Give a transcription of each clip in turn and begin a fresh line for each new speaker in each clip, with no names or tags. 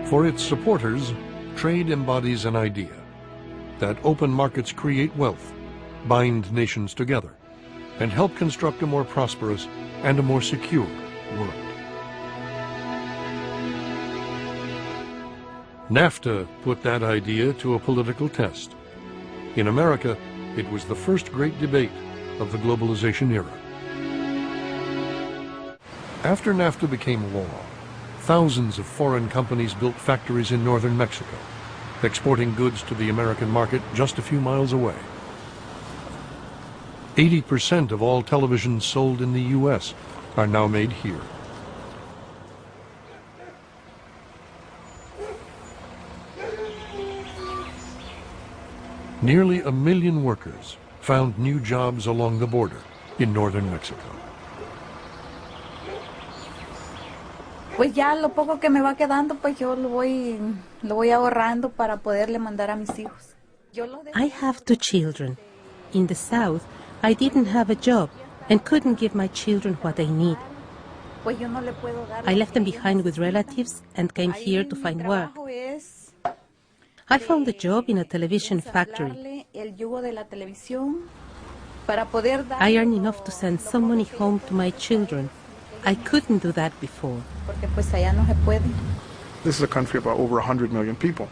For its supporters, trade embodies an idea that open markets create wealth, bind nations together, and help construct a more prosperous and a more secure world. NAFTA put that idea to a political test. In America, it was the first great debate of the globalization era. After NAFTA became law, thousands of foreign companies built factories in northern Mexico, exporting goods to the American market just a few miles away. 80% of all televisions sold in the U.S. are now made here. Nearly 1 million workers found new jobs along the border in northern Mexico.
Pues ya lo poco que me va quedando, pues yo lo voy ahorrando para poderle mandar a mis hijos.
I have 2 children. In the South, I didn't have a job and couldn't give my children what they need.
Pues yo no le puedo dar.
I left them behind with relatives and came here to find work. I found a job in a television factory. I earn enough to send some money home to my children. I couldn't do that before.
This is a country of over 100 million people.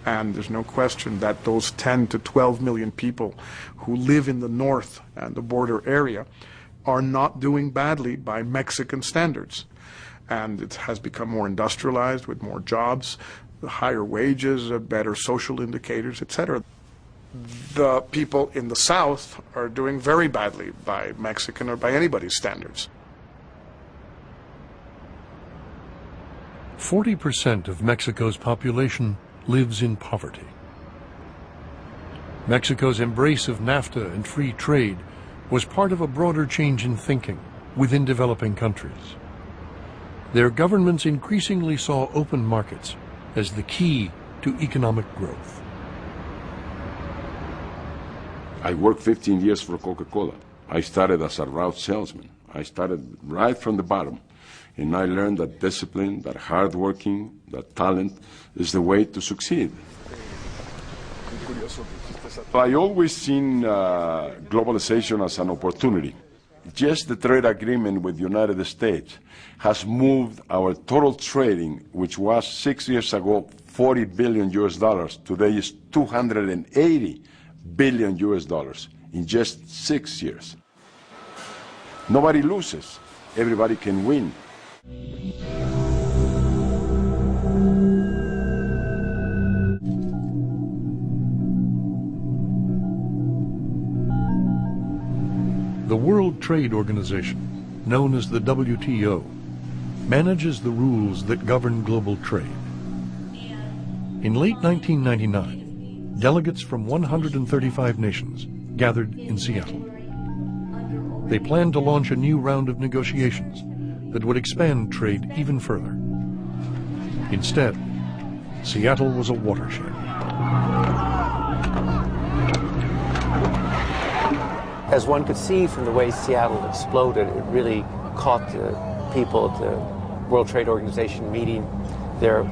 And there's no question that those 10 to 12 million people who live in the north and the border area are not doing badly by Mexican standards. And it has become more industrialized with more jobs, higher wages, better social indicators, etc. The people in the south are doing very badly by Mexican or by anybody's standards.
40% of Mexico's population lives in poverty. Mexico's embrace of NAFTA and free trade was part of a broader change in thinking within developing countries. Their governments increasingly saw open markets as the key to economic growth.
I worked 15 years for Coca-Cola. I started as a route salesman. I started right from the bottom. And I learned that discipline, that hard working, that talent is the way to succeed. I always seen globalization as an opportunity. Just the trade agreement with the United States has moved our total trading, which was 6 years ago $40 billion US, today is $280 billion US in just 6 years. Nobody loses, everybody can win.
The World Trade Organization, known as the WTO, manages the rules that govern global trade. In late 1999, delegates from 135 nations gathered in Seattle. They planned to launch a new round of negotiations that would expand trade even further. Instead, Seattle was a watershed.
As one could see from the way Seattle exploded, it really caught the people at the World Trade Organization meeting there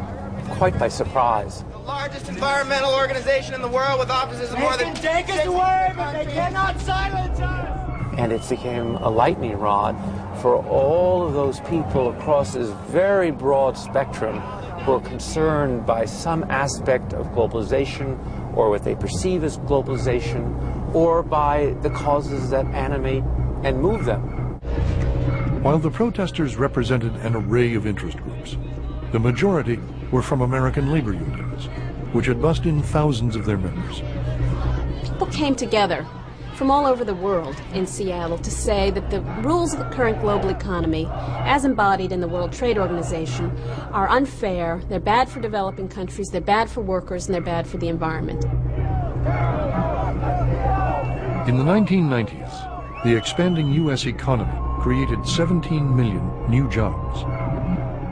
quite by surprise.
The largest environmental organization in the world with offices in more than...
They can take us away, but they cannot silence us!
And it became a lightning rod for all of those people across this very broad spectrum who are concerned by some aspect of globalization or what they perceive as globalization or by the causes that animate and move them.
While the protesters represented an array of interest groups, the majority were from American labor unions, which had bussed in thousands of their members.
People came together from all over the world in Seattle to say that the rules of the current global economy, as embodied in the World Trade Organization, are unfair, they're bad for developing countries, they're bad for workers, and they're bad for the environment.
In the 1990s, the expanding U.S. economy created 17 million new jobs,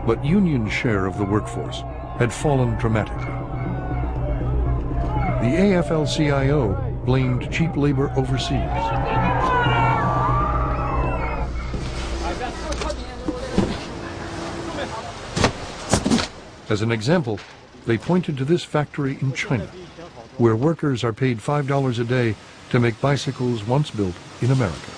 but union share of the workforce had fallen dramatically. The AFL-CIO blamed cheap labor overseas. As an example, they pointed to this factory in China, where workers are paid $5 a day to make bicycles once built in America.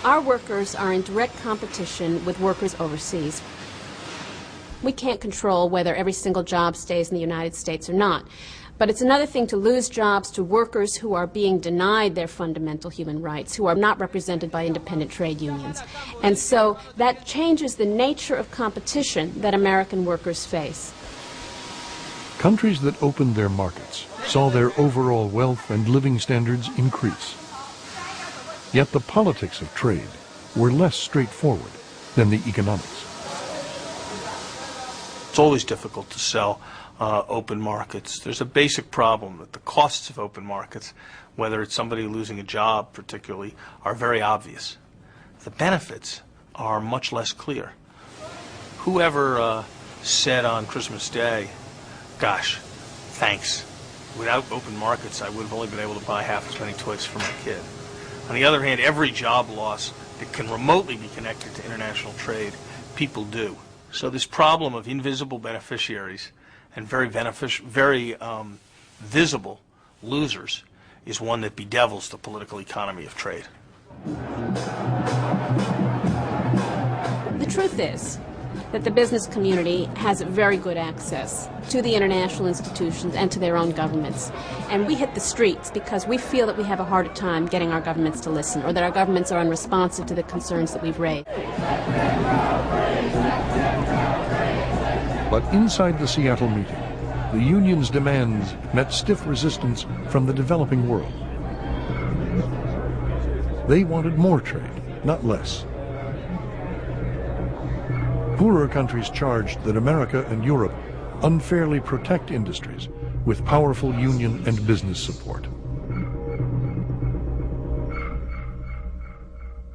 Our workers are in direct competition with workers overseas. We can't control whether every single job stays in the United States or not. But it's another thing to lose jobs to workers who are being denied their fundamental human rights, who are not represented by independent trade unions. And so that changes the nature of competition that American workers face.
Countries that opened their markets saw their overall wealth and living standards increase. Yet the politics of trade were less straightforward than the economics.
It's always difficult to sell open markets. There's a basic problem that the costs of open markets, whether it's somebody losing a job particularly, are very obvious. The benefits are much less clear. Whoever said on Christmas Day, gosh, thanks. Without open markets, I would have only been able to buy half as many toys for my kid. On the other hand, every job loss that can remotely be connected to international trade, people do. So this problem of invisible beneficiaries and very visible losers is one that bedevils the political economy of trade.
The truth is that the business community has very good access to the international institutions and to their own governments. And we hit the streets because we feel that we have a harder time getting our governments to listen, or that our governments are unresponsive to the concerns that we've raised.
But inside the Seattle meeting, the union's demands met stiff resistance from the developing world. They wanted more trade, not less. Poorer countries charged that America and Europe unfairly protect industries with powerful union and business support.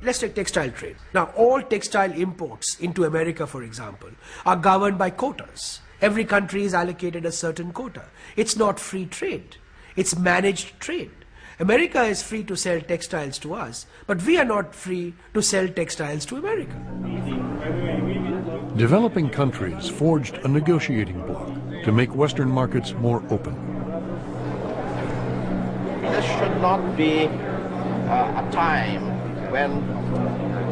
Let's take textile trade. Now, all textile imports into America, for example, are governed by quotas. Every country is allocated a certain quota. It's not free trade. It's managed trade. America is free to sell textiles to us, but we are not free to sell textiles to America.
Developing countries forged a negotiating bloc to make Western markets more open.
This should not be a time when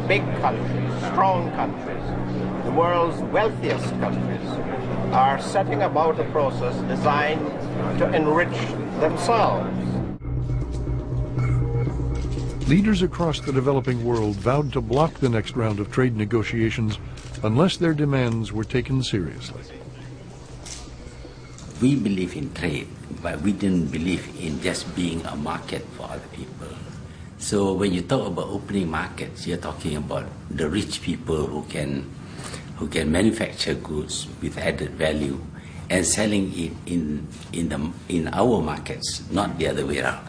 big countries, strong countries, the world's wealthiest countries, are setting about a process designed to enrich themselves.
Leaders across the developing world vowed to block the next round of trade negotiations unless their demands were taken seriously.
We believe in trade, but we didn't believe in just being a market for other people. So when you talk about opening markets, you're talking about the rich people who can manufacture goods with added value and selling it in our markets, not the other way around.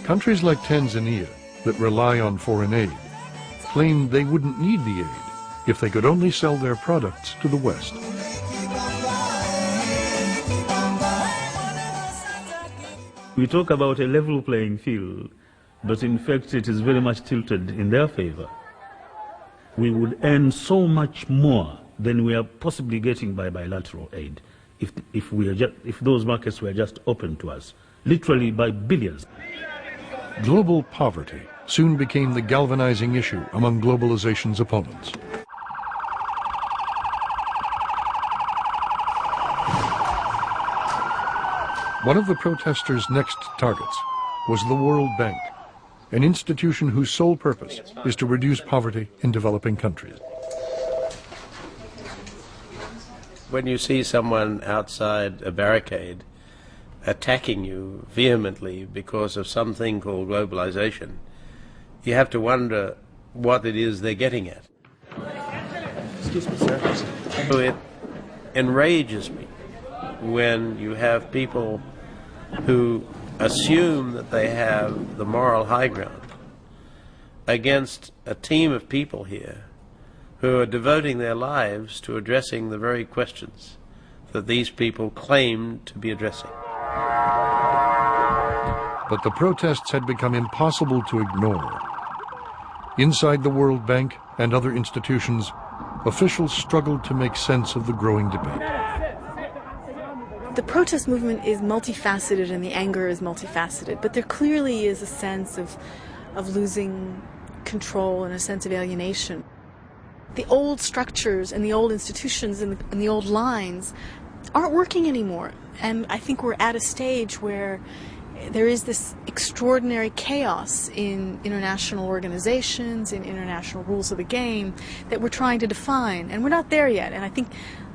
Countries like Tanzania, that rely on foreign aid, claimed they wouldn't need the aid if they could only sell their products to the West.
We talk about a level playing field, but in fact it is very much tilted in their favor. We would earn so much more than we are possibly getting by bilateral aid if those markets were just open to us, literally by billions.
Global poverty soon became the galvanizing issue among globalization's opponents. One of the protesters' next targets was the World Bank, an institution whose sole purpose is to reduce poverty in developing countries.
When you see someone outside a barricade attacking you vehemently because of something called globalization, you have to wonder what it is they're getting at.
Excuse me, sir.
So it enrages me when you have people who assume that they have the moral high ground against a team of people here who are devoting their lives to addressing the very questions that these people claim to be addressing.
But the protests had become impossible to ignore Inside the World Bank and other institutions, officials struggled to make sense of the growing debate.
The protest movement is multifaceted and the anger is multifaceted, but there clearly is a sense of losing control and a sense of alienation. The old structures and the old institutions and the old lines aren't working anymore. And I think we're at a stage where there is this extraordinary chaos in international organizations, in international rules of the game that we're trying to define. And we're not there yet. And I think,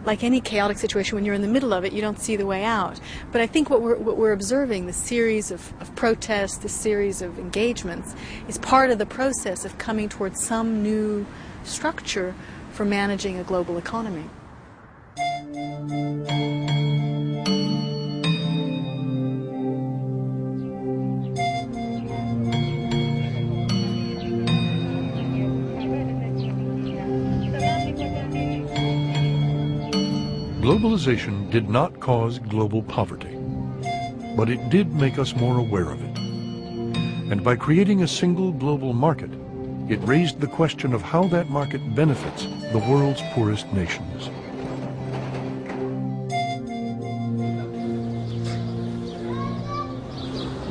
like any chaotic situation, when you're in the middle of it, you don't see the way out. But I think what we're observing, the series of protests, the series of engagements, is part of the process of coming towards some new structure for managing a global economy.
Globalization did not cause global poverty, but it did make us more aware of it. And by creating a single global market, it raised the question of how that market benefits the world's poorest nations.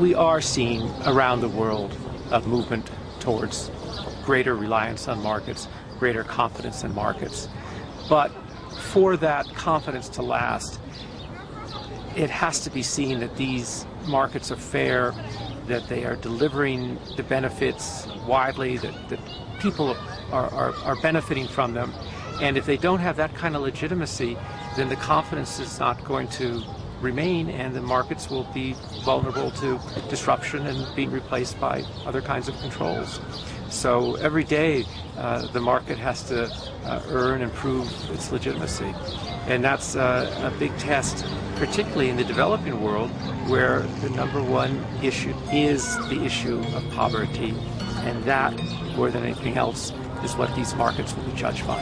We are seeing around the world a movement towards greater reliance on markets, greater confidence in markets. But for that confidence to last, it has to be seen that these markets are fair, that they are delivering the benefits widely, that people are benefiting from them. And if they don't have that kind of legitimacy, then the confidence is not going to remain, and the markets will be vulnerable to disruption and being replaced by other kinds of controls. So every day the market has to earn and prove its legitimacy. And that's a big test, particularly in the developing world, where the number one issue is the issue of poverty. And that, more than anything else, is what these markets will be judged by.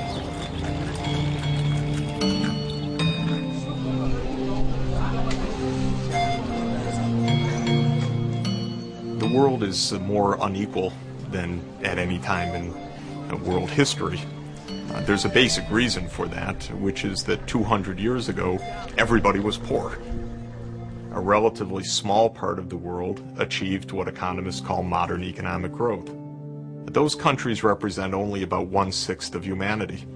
The world is more unequal than at any time in world history. There's a basic reason for that, which is that 200 years ago, everybody was poor. A relatively small part of the world achieved what economists call modern economic growth. But those countries represent only about 1/6 of humanity,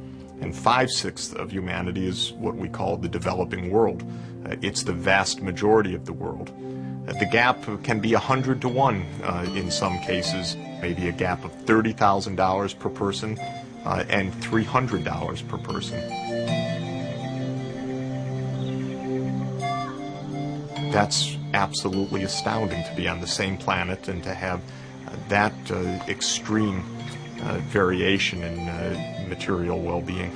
and 5/6 of humanity is what we call the developing world. It's the vast majority of the world. The gap can be 100 to 1 in some cases, maybe a gap of $30,000 per person and $300 per person. That's absolutely astounding, to be on the same planet and to have that extreme variation in material well-being.